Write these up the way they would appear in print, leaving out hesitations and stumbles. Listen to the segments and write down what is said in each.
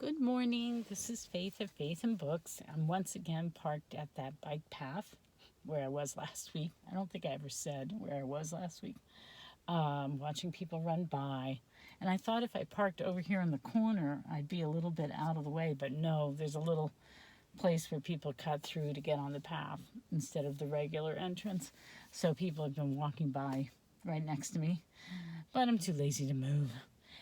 Good morning. This is Faith of Faith and Books. I'm once again parked at that bike path where I was last week. I don't think I ever said where I was last week. Watching people run by. And I thought if I parked over here in the corner, I'd be a little bit out of the way. But no, there's a little place where people cut through to get on the path instead of the regular entrance. So people have been walking by right next to me. But I'm too lazy to move.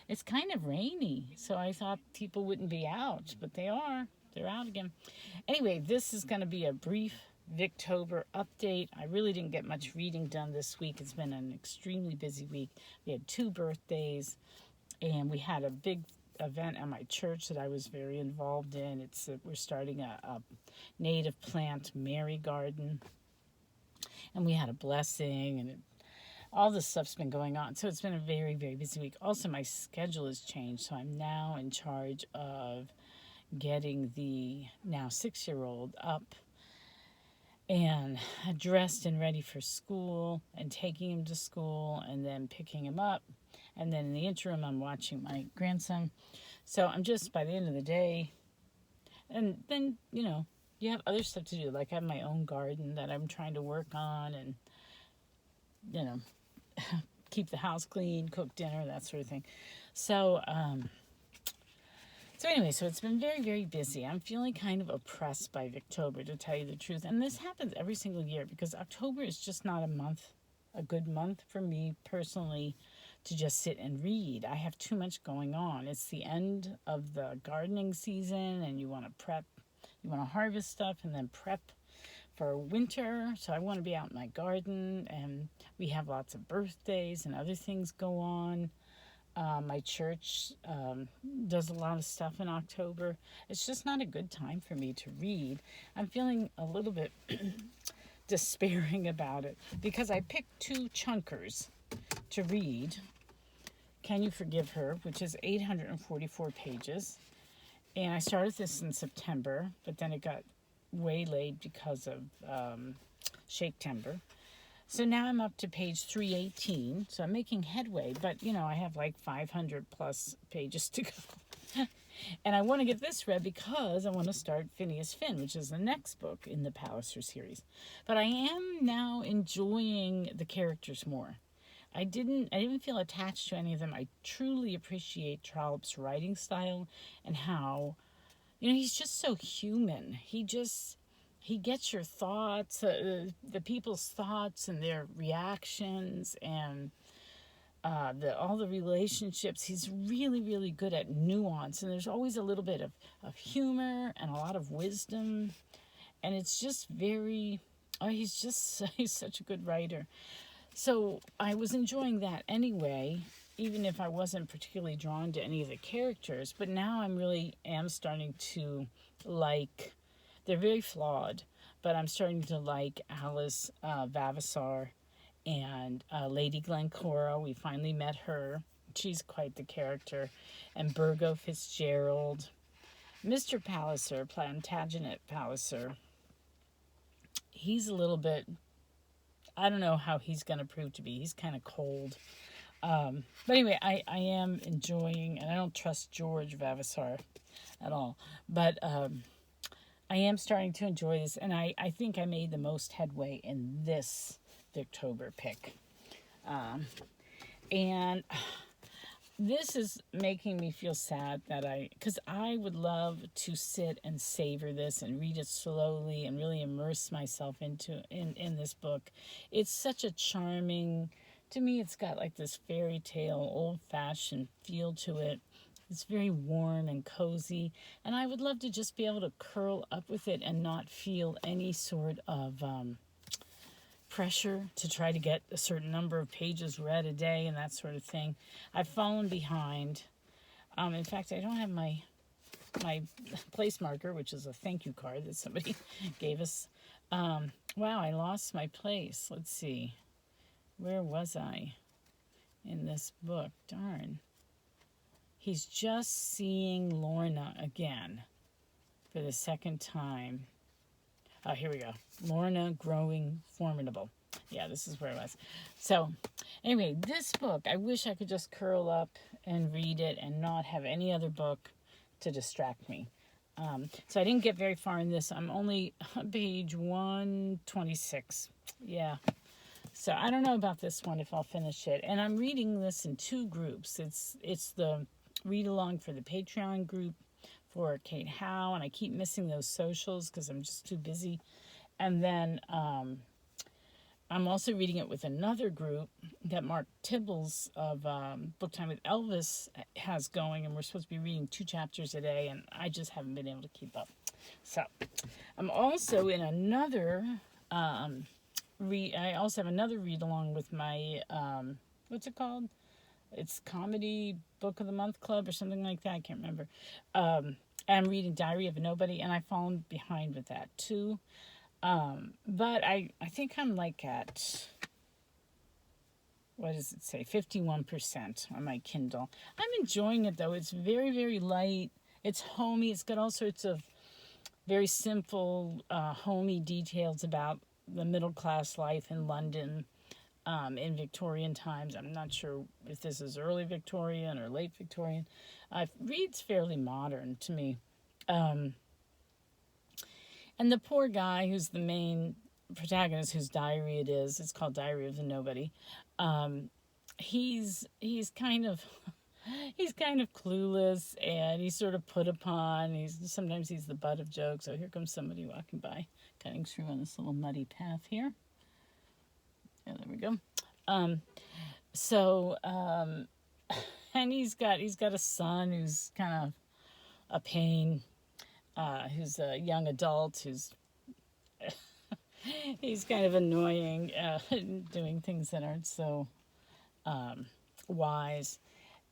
It's kind of rainy, so I thought people wouldn't be out, but they are. They're out again. Anyway, this is going to be a brief Victober update. I really didn't get much reading done this week. It's been an extremely busy week. We had 2 birthdays, and we had a big event at my church that I was very involved in. We're starting a native plant Mary garden, and we had a blessing, and all this stuff's been going on. So it's been a very, very busy week. Also, my schedule has changed. So I'm now in charge of getting the now 6-year-old up and dressed and ready for school and taking him to school and then picking him up. And then in the interim, I'm watching my grandson. So I'm just, by the end of the day, and then, you have other stuff to do. Like I have my own garden that I'm trying to work on and, keep the house clean, cook dinner, that sort of thing. So anyway, so it's been very, very busy. I'm feeling kind of oppressed by Victober, to tell you the truth. And this happens every single year because October is just not a good month for me personally to just sit and read. I have too much going on. It's the end of the gardening season and you want to prep, you want to harvest stuff and then prep for winter. So I want to be out in my garden, and we have lots of birthdays and other things go on. My church does a lot of stuff in October. It's just not a good time for me to read. I'm feeling a little bit despairing about it because I picked 2 chunkers to read. Can You Forgive Her, which is 844 pages. And I started this in September, but then it got waylaid because of Shake-Tember. So now I'm up to page 318. So I'm making headway, but I have like 500 plus pages to go. And I want to get this read because I want to start Phineas Finn, which is the next book in the Palliser series. But I am now enjoying the characters more. I didn't feel attached to any of them. I truly appreciate Trollope's writing style and how he's just so human. He gets your thoughts, the people's thoughts and their reactions and all the relationships. He's really, really good at nuance. And there's always a little bit of humor and a lot of wisdom. And it's just he's such a good writer. So I was enjoying that anyway, even if I wasn't particularly drawn to any of the characters. But now I am starting to like, they're very flawed, but I'm starting to like Alice Vavasor and Lady Glencora. We finally met her. She's quite the character. And Burgo Fitzgerald. Mr. Palliser, Plantagenet Palliser, he's a little bit, I don't know how he's going to prove to be. He's kind of cold. But anyway, I am enjoying, and I don't trust George Vavasor at all. But I am starting to enjoy this, and I think I made the most headway in this Victober pick. And this is making me feel sad because I would love to sit and savor this and read it slowly and really immerse myself in this book. It's such a charming, to me it's got like this fairy tale, old-fashioned feel to it. It's very warm and cozy, and I would love to just be able to curl up with it and not feel any sort of pressure to try to get a certain number of pages read a day and that sort of thing. I've fallen behind. In fact, I don't have my place marker, which is a thank you card that somebody gave us. Wow, I lost my place. Let's see. Where was I in this book? Darn. He's just seeing Lorna again for the second time. Oh, here we go. Lorna growing formidable. Yeah, this is where I was. So, anyway, this book, I wish I could just curl up and read it and not have any other book to distract me. So I didn't get very far in this. I'm only on page 126. Yeah. So I don't know about this one if I'll finish it. And I'm reading this in two groups. It's the read along for the Patreon group for Kate Howe, and I keep missing those socials because I'm just too busy. And then I'm also reading it with another group that Mark Tibbles of Book Time with Elvis has going, and we're supposed to be reading 2 chapters a day, and I just haven't been able to keep up. So I'm also in another I also have another read along with my what's it called? It's Comedy Book of the Month Club or something like that. I can't remember. I'm reading Diary of a Nobody, and I've fallen behind with that too. But I think I'm like at, what does it say, 51% on my Kindle. I'm enjoying it though. It's very, very light. It's homey. It's got all sorts of very simple, homey details about the middle class life in London in Victorian times. I'm not sure if this is early Victorian or late Victorian. It reads fairly modern to me. And the poor guy who's the main protagonist, whose diary it is, it's called Diary of the Nobody. He's kind of clueless, and he's sort of put upon. Sometimes he's the butt of jokes. So here comes somebody walking by, cutting through on this little muddy path here. Yeah, there we go. And he's got a son who's kind of a pain. Who's a young adult who's he's kind of annoying, doing things that aren't so wise,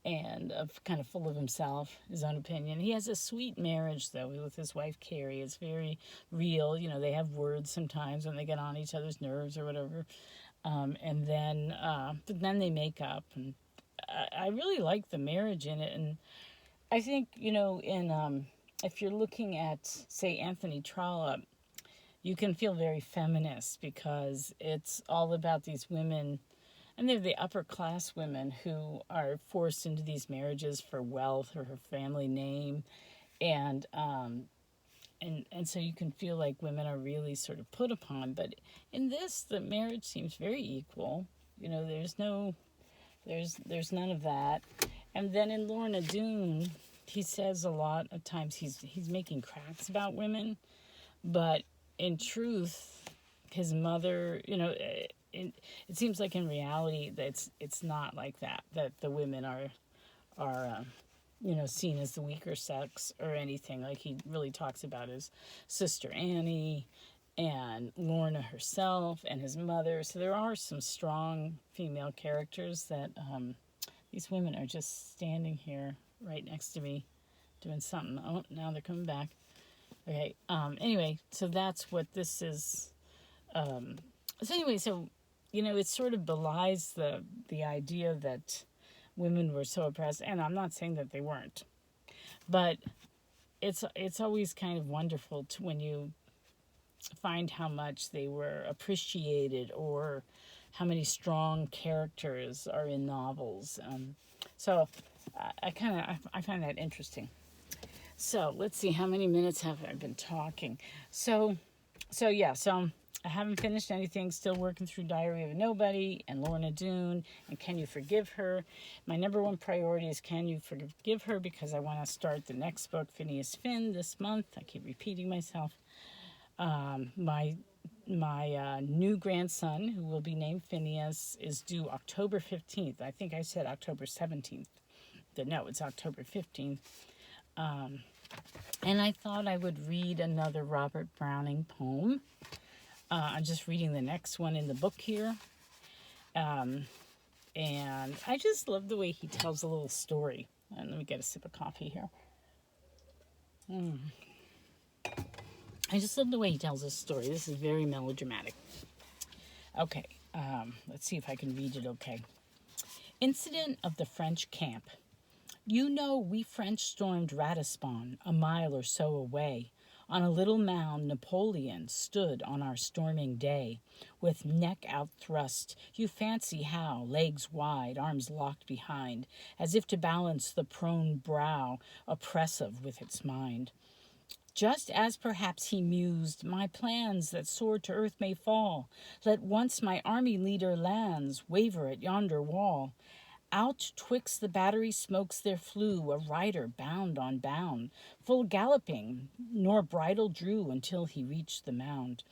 and kind of full of himself, his own opinion. He has a sweet marriage though with his wife Carrie. It's very real. You know, they have words sometimes when they get on each other's nerves or whatever, but then they make up, and I really like the marriage in it. And I think, you know, in if you're looking at, say, Anthony Trollope, you can feel very feminist because it's all about these women, and they're the upper class women who are forced into these marriages for wealth or her family name, and so you can feel like women are really sort of put upon. But in this, the marriage seems very equal. You know, there's none of that. And then in Lorna Doone, he says a lot of times he's making cracks about women, but in truth, his mother, you know, it seems like in reality that it's not like that the women are you know, seen as the weaker sex or anything. Like, he really talks about his sister Annie and Lorna herself and his mother. So there are some strong female characters that these women are just standing here right next to me doing something. Oh, now they're coming back. Okay. Anyway, so that's what this is. So you know, it sort of belies the idea that women were so oppressed, and I'm not saying that they weren't, but it's always kind of wonderful to when you find how much they were appreciated, or how many strong characters are in novels. So I find that interesting. So let's see, how many minutes have I been talking? So I haven't finished anything. Still working through Diary of a Nobody and Lorna Doone and Can You Forgive Her? My number one priority is Can You Forgive Her, because I want to start the next book, Phineas Finn, this month. I keep repeating myself. My new grandson, who will be named Phineas, is due October 15th. I think I said October 17th. But no, it's October 15th. And I thought I would read another Robert Browning poem. I'm just reading the next one in the book here. And I just love the way he tells a little story. And let me get a sip of coffee here. I just love the way he tells this story. This is very melodramatic. Okay, let's see if I can read it okay. Incident of the French camp. You know, we French stormed Ratisbon, a mile or so away, On a little mound Napoleon stood on our storming day, with neck out thrust, you fancy how, legs wide, arms locked behind, as if to balance the prone brow, oppressive with its mind. Just as perhaps he mused, my plans that soar to earth may fall. Let once my army leader lands, waver at yonder wall. Out twixt the battery smokes there flew a rider bound on bound, full galloping, nor bridle drew until he reached the mound.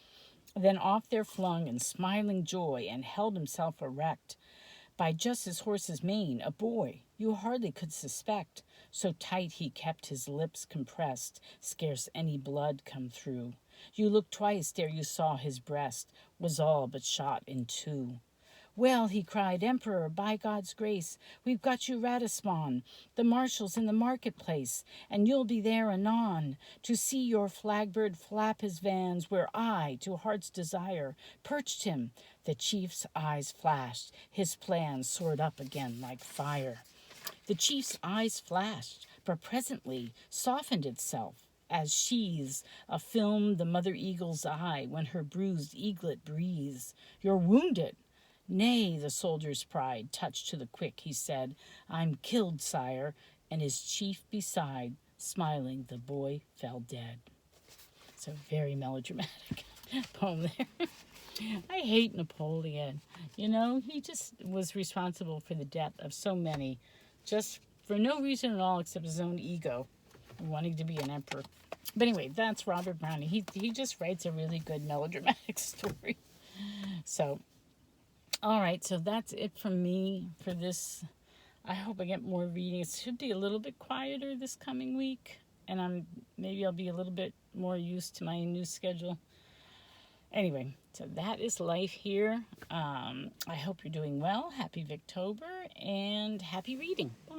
Then off there flung in smiling joy and held himself erect by just his horse's mane, a boy you hardly could suspect, so tight he kept his lips compressed, scarce any blood come through. You looked twice ere you saw his breast was all but shot in two. Well, he cried, Emperor, by God's grace, we've got you Ratisbon, the marshal's in the marketplace, and you'll be there anon, to see your flagbird flap his vans, where I, to heart's desire, perched him. The chief's eyes flashed, his plans soared up again like fire. The chief's eyes flashed, but presently softened itself, as sheathes a film the mother eagle's eye when her bruised eaglet breathes. You're wounded. Nay, the soldier's pride touched to the quick, he said, I'm killed, sire, and his chief beside, smiling, the boy fell dead. It's a very melodramatic poem there. I hate Napoleon. You know, he just was responsible for the death of so many, just for no reason at all except his own ego, wanting to be an emperor. But anyway, that's Robert Browning. He just writes a really good melodramatic story. So, all right, so that's it from me for this. I hope I get more reading. It should be a little bit quieter this coming week, and maybe I'll be a little bit more used to my new schedule. Anyway, so that is life here. I hope you're doing well. Happy Victober, and happy reading. Bye.